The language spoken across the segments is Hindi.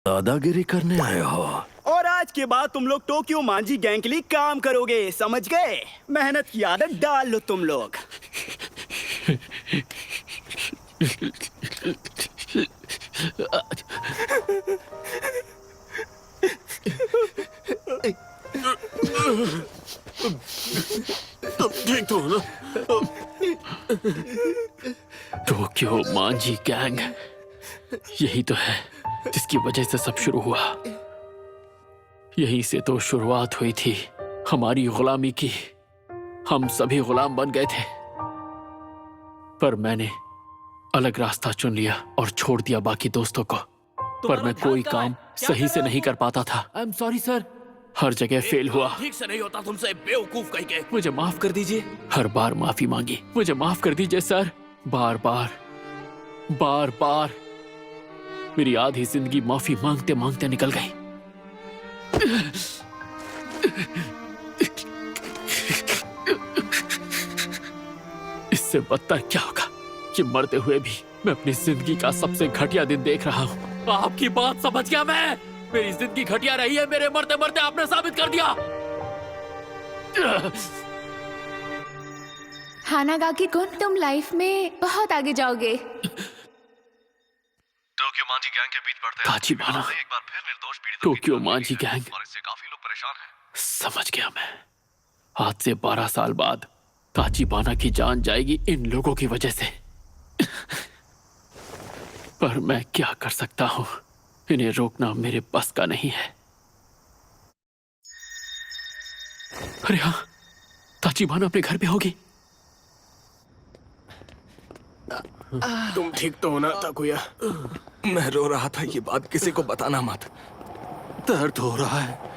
दादागिरी करने आए हो? और आज के बाद तुम लोग टोक्यो मांझी गैंग के लिए काम करोगे, समझ गए? मेहनत की आदत डाल लो तुम लोग। तुम ठीक तो हो ना? टोक्यो मांझी गैंग, यही तो है जिसकी वजह से सब शुरू हुआ। यहीं से तो शुरुआत हुई थी हमारी गुलामी की। हम सभी गुलाम बन गए थे, पर मैंने अलग रास्ता चुन लिया और छोड़ दिया बाकी दोस्तों को। पर मैं कोई काम सही से नहीं कर पाता था। I am sorry sir. हर जगह फेल हुआ। ठीक से नहीं होता तुमसे, बेवकूफ कहीं के। मुझे माफ कर दीजिए। हर बार माफी मांगी, मुझे माफ कर दीजिए सर। बार बार बार बार मेरी आधी जिंदगी माफी मांगते मांगते निकल गई। इससे बदतर क्या होगा कि मरते हुए भी मैं अपनी जिंदगी का सबसे घटिया दिन देख रहा हूँ। आपकी बात समझ गया मैं। मेरी जिंदगी घटिया रही है, मेरे मरते मरते आपने साबित कर दिया। हानागाकी कुन, तुम लाइफ में बहुत आगे जाओगे। टोक्यो मांझी गैंग के बीच बढ़ते ताचिबाना, एक बार फिर निर्दोष पीड़ितों की टोक्यो जान मांझी गई है गैंग। और इससे काफी लोग परेशान हैं। समझ गया मैं। आज से 12 साल बाद ताचिबाना की जान जाएगी इन लोगों की वजह से। पर मैं क्या कर सकता हूँ, इन्हें रोकना मेरे बस का नहीं है। अरे हाँ, ताचिबाना अपने घर पे होगी। तुम ठीक तो हो ना ताकुया? मैं रो रहा था, ये बात किसी को बताना मत। दर्द हो रहा है।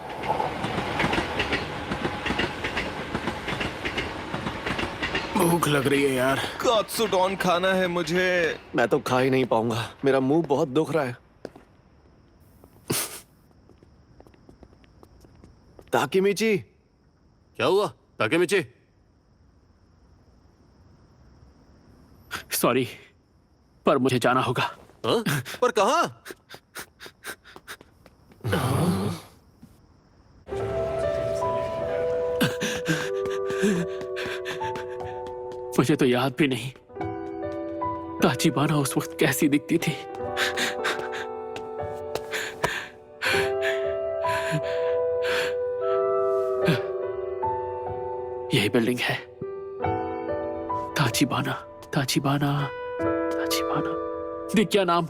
भूख लग रही है यार। कात्सुडोन खाना है मुझे। मैं तो खा ही नहीं पाऊंगा, मेरा मुंह बहुत दुख रहा है। ताकेमिची। क्या हुआ ताकेमिची? सॉरी, पर मुझे जाना होगा। हाँ? पर कहाँ? मुझे तो याद भी नहीं ताचिबाना उस वक्त कैसी दिखती थी। यही बिल्डिंग है। ताचिबाना, ताचिबाना, ताचिबाना। दिख क्या नाम?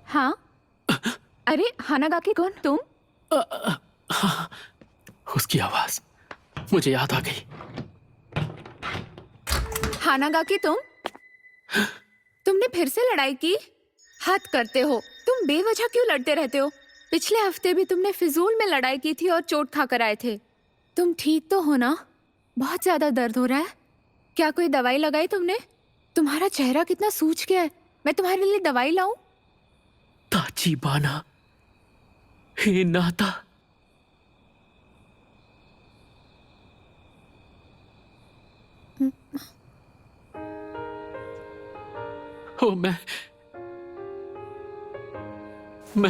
हाँ, अरे हानागाकी कुन, तुम? उसकी आवाज मुझे याद आ गई। हानागाकी तुमने फिर से लड़ाई की? हद करते हो, तुम बेवजह क्यों लड़ते रहते हो? पिछले हफ्ते भी तुमने फिजूल में लड़ाई की थी और चोट खाकर आए थे। तुम ठीक तो हो ना? बहुत ज्यादा दर्द हो रहा है। क्या कोई दवाई लगाई तुमने? तुम्हारा चेहरा कितना सूज गया है। मैं तुम्हारे लिए दवाई लाऊं? ताचिबाना, हे नाता। ओ, मैं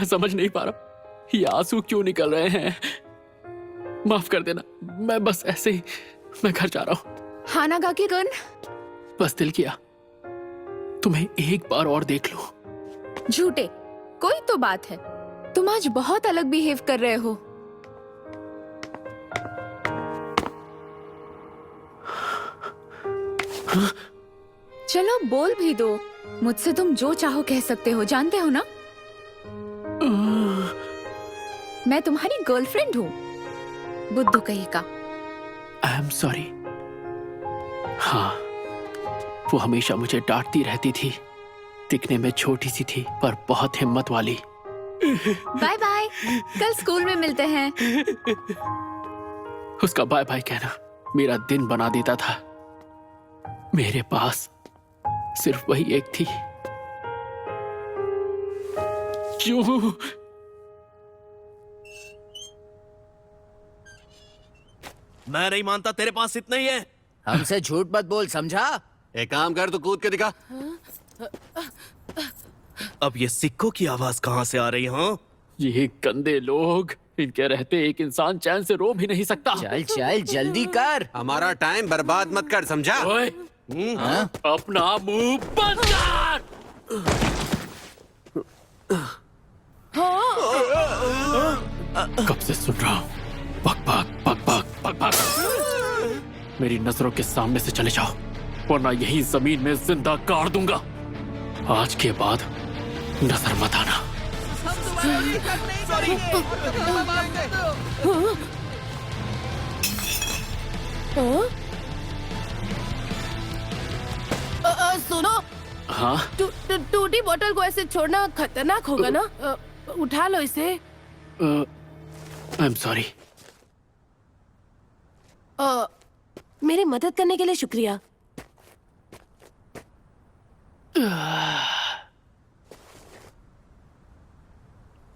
समझ नहीं पा रहा ये आंसू क्यों निकल रहे हैं। माफ कर देना, मैं बस ऐसे ही मैं घर जा रहा हूँ। हानागाकी कुन, बस दिल किया तुम्हें एक बार और देख लूं। झूठे, कोई तो बात है। तुम आज बहुत अलग बिहेव कर रहे हो। चलो बोल भी दो। मुझसे तुम जो चाहो कह सकते हो, जानते हो ना? मैं तुम्हारी गर्लफ्रेंड हूँ। बुद्धू कहीं का। आई एम सॉरी। हाँ, वो हमेशा मुझे डांटती रहती थी। दिखने में छोटी सी थी पर बहुत हिम्मत वाली। बाय बाय, कल स्कूल में मिलते हैं। उसका बाय बाय कहना मेरा दिन बना देता था। मेरे पास सिर्फ वही एक थी। क्यों? मैं नहीं मानता, तेरे पास इतना ही है। हमसे झूठ मत बोल, समझा? एक काम कर, तू कूद के दिखा। अब ये सिक्कों की आवाज कहाँ से आ रही है? हाँ? ये गंदे लोग, इनके रहते एक इंसान चैन से रो भी नहीं सकता। चल चल जल्दी कर। हमारा टाइम बर्बाद मत कर, समझा? ओए, अपना मुंह बंद कर। कब से सुन रहा हूँ, बक बक बक बक बक बक। मेरी नजरों के सामने से चले जाओ, वरना यही जमीन में जिंदा गाड़ दूंगा। आज के बाद नजर मत आना। सुनो, हाँ, टूटी बोतल को ऐसे छोड़ना खतरनाक होगा ना। उठा लो इसे। आई एम सॉरी। मेरी मदद करने के लिए शुक्रिया।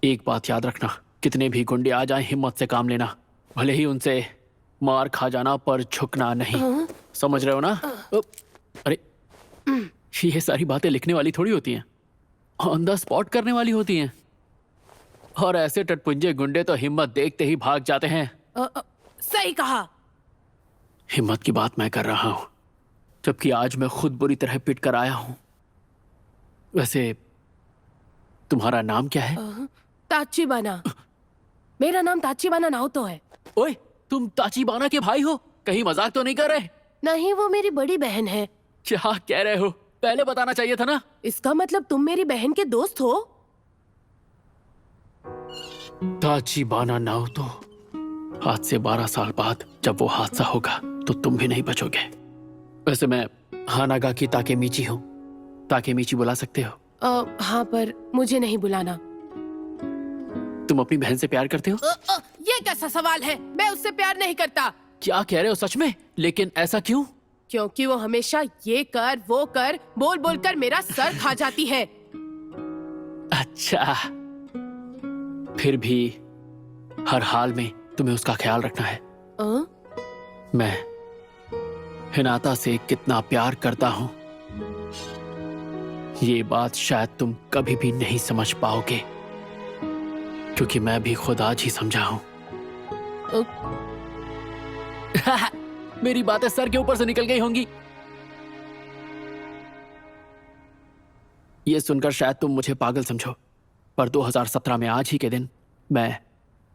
एक बात याद रखना, कितने भी गुंडे आ जाएं, हिम्मत से काम लेना। भले ही उनसे मार खा जाना, पर झुकना नहीं। समझ रहे हो ना? अरे, ये सारी बातें लिखने वाली थोड़ी होती हैं, ऑन द स्पॉट करने वाली होती हैं। और ऐसे टटपुंजे गुंडे तो हिम्मत देखते ही भाग जाते हैं। सही कहा। हिम्मत की बात मैं कर रहा हूं, जबकि आज मैं खुद बुरी तरह पिट कर आया हूं। वैसे तुम्हारा नाम क्या है? ताचिबाना। मेरा नाम ताचिबाना नाओतो है। ओए, तुम ताचिबाना के भाई हो? कहीं मजाक तो नहीं कर रहे? नहीं, वो मेरी बड़ी बहन है। क्या कह रहे हो? पहले बताना चाहिए था ना। इसका मतलब तुम मेरी बहन के दोस्त हो? ताचिबाना नाओतो, आज से 12 साल बाद जब वो हादसा होगा तो तुम भी नहीं बचोगे। वैसे मैं हानागा की ताकेमीची हूँ। ताकेमीची बुला सकते हो? हाँ, पर मुझे नहीं बुलाना। तुम अपनी बहन से प्यार करते हो? ये कैसा सवाल है? मैं उससे प्यार नहीं करता। क्या कह रहे हो सच में? लेकिन ऐसा क्यों? क्योंकि वो हमेशा ये कर वो कर बोल बोल कर मेरा सर खा जाती है। अच्छा, फिर भी हर हाल में तुम्हें उसका ख्याल रखना है। मैं हिनाता से कितना प्यार करता हूं, ये बात शायद तुम कभी भी नहीं समझ पाओगे, क्योंकि मैं भी खुद आज ही समझा हूं। मेरी बातें सर के ऊपर से निकल गई होंगी। ये सुनकर शायद तुम मुझे पागल समझो, पर 2017 में आज ही के दिन मैं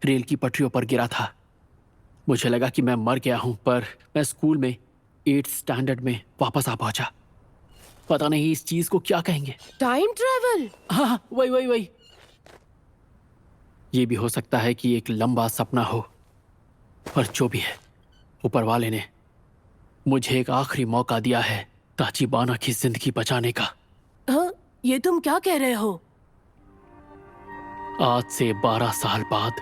रेल की पटरियों पर गिरा था। मुझे लगा कि मैं मर गया हूं, पर मैं स्कूल में 8th स्टैंडर्ड में वापस आ पहुंचा। पता नहीं इस चीज को क्या कहेंगे। Time travel? हाँ, वही। ये भी हो सकता है कि एक लंबा सपना हो, पर जो भी है, ऊपर वाले ने मुझे एक आखिरी मौका दिया है ताचिबाना की जिंदगी बचाने का। हाँ, ये तुम क्या कह रहे हो? आज से 12 साल बाद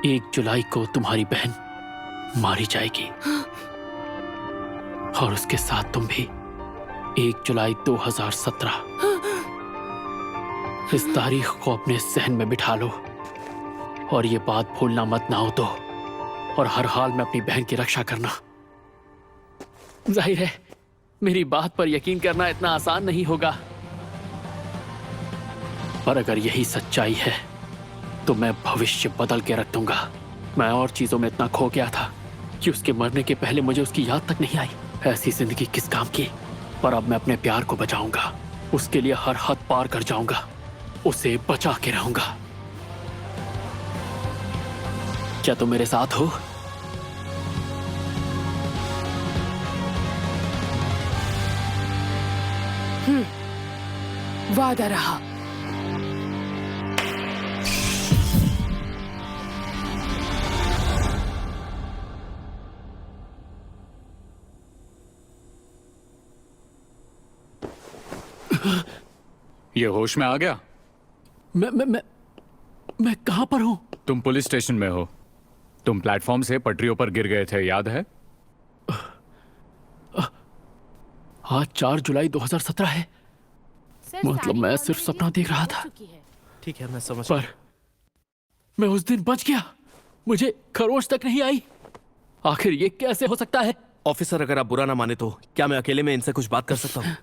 1 जुलाई को तुम्हारी बहन मारी जाएगी, और उसके साथ तुम भी। 1 जुलाई 2017। इस तारीख को अपने सहन में बिठा लो, और ये बात भूलना मत ना हो तो, और हर हाल में अपनी बहन की रक्षा करना। जाहिर है मेरी बात पर यकीन करना इतना आसान नहीं होगा, पर अगर यही सच्चाई है तो मैं भविष्य बदल के रख दूंगा। मैं और चीजों में इतना खो गया था कि उसके मरने के पहले मुझे उसकी याद तक नहीं आई। ऐसी जिंदगी किस काम की? पर अब मैं अपने प्यार को बचाऊंगा, उसके लिए हर हद पार कर जाऊंगा, उसे बचा के रहूंगा। क्या तुम मेरे साथ हो? वादा रहा। ये होश में आ गया? मैं कहां पर हूं? तुम पुलिस स्टेशन में हो। तुम प्लेटफॉर्म से पटरियों पर गिर गए थे, याद है? आज 4 जुलाई 2017 है। मतलब मैं सिर्फ सपना देख रहा था। ठीक है, मैं समझ। पर मैं उस दिन बच गया, मुझे खरोच तक नहीं आई। आखिर ये कैसे हो सकता है? ऑफिसर, अगर आप बुरा ना माने तो क्या मैं अकेले में इनसे कुछ बात कर सकता हूँ?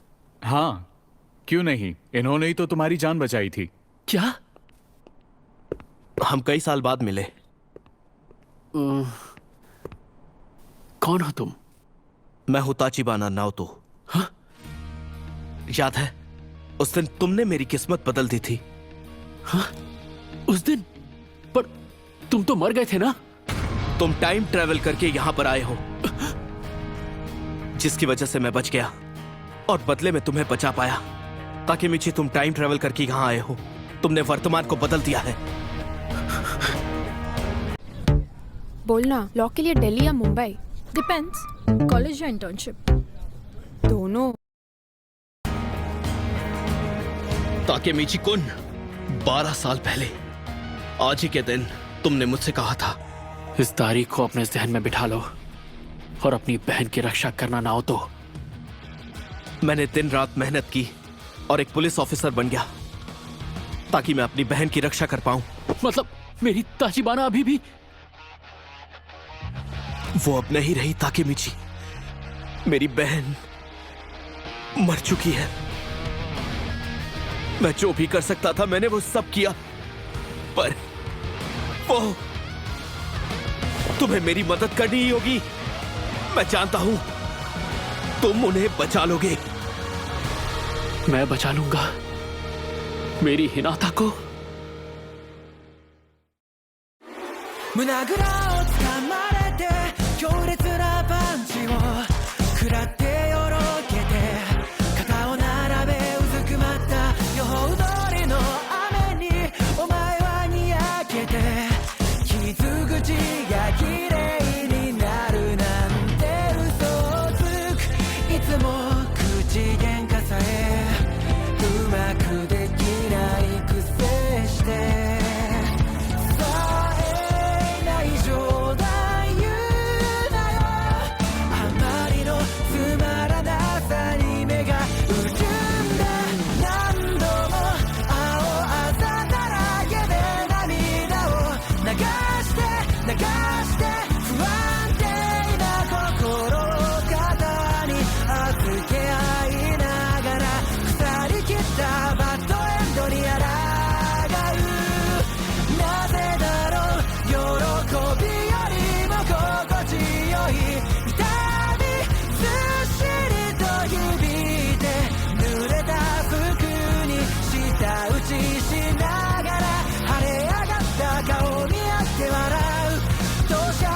हाँ, क्यों नहीं? इन्होंने ही तो तुम्हारी जान बचाई थी। क्या? हम कई साल बाद मिले। कौन हो तुम? मैं हूं ताचिबाना नाओतो। हाँ? याद है उस दिन तुमने मेरी किस्मत बदल दी थी? हाँ? उस दिन? पर तुम तो मर गए थे ना? तुम टाइम ट्रेवल करके यहां पर आए हो, जिसकी वजह से मैं बच गया और बदले में तुम्हें बचा पाया। ताकेमिची, तुम टाइम ट्रेवल करके यहां आए हो, तुमने वर्तमान को बदल दिया है। बोलना, लॉ के लिए दिल्ली या मुंबई? डिपेंड्स, कॉलेज या इंटर्नशिप। दोनों। ताकेमिची कुन, 12 साल पहले आज ही के दिन तुमने मुझसे कहा था, इस तारीख को अपने जहन में बिठा लो और अपनी बहन की रक्षा करना ना हो तो। मैंने दिन रात मेहनत की और एक पुलिस ऑफिसर बन गया ताकि मैं अपनी बहन की रक्षा कर पाऊं। मतलब मेरी ताचिबाना अभी भी? वो अब नहीं रही ताकेमिची, मेरी बहन मर चुकी है। मैं जो भी कर सकता था मैंने वो सब किया, पर वो तुम्हें मेरी मदद करनी ही होगी। मैं जानता हूं तुम उन्हें बचा लोगे। मैं बचा लूंगा मेरी हिनाता को।しながら晴れ上がった顔見合って笑う。どうし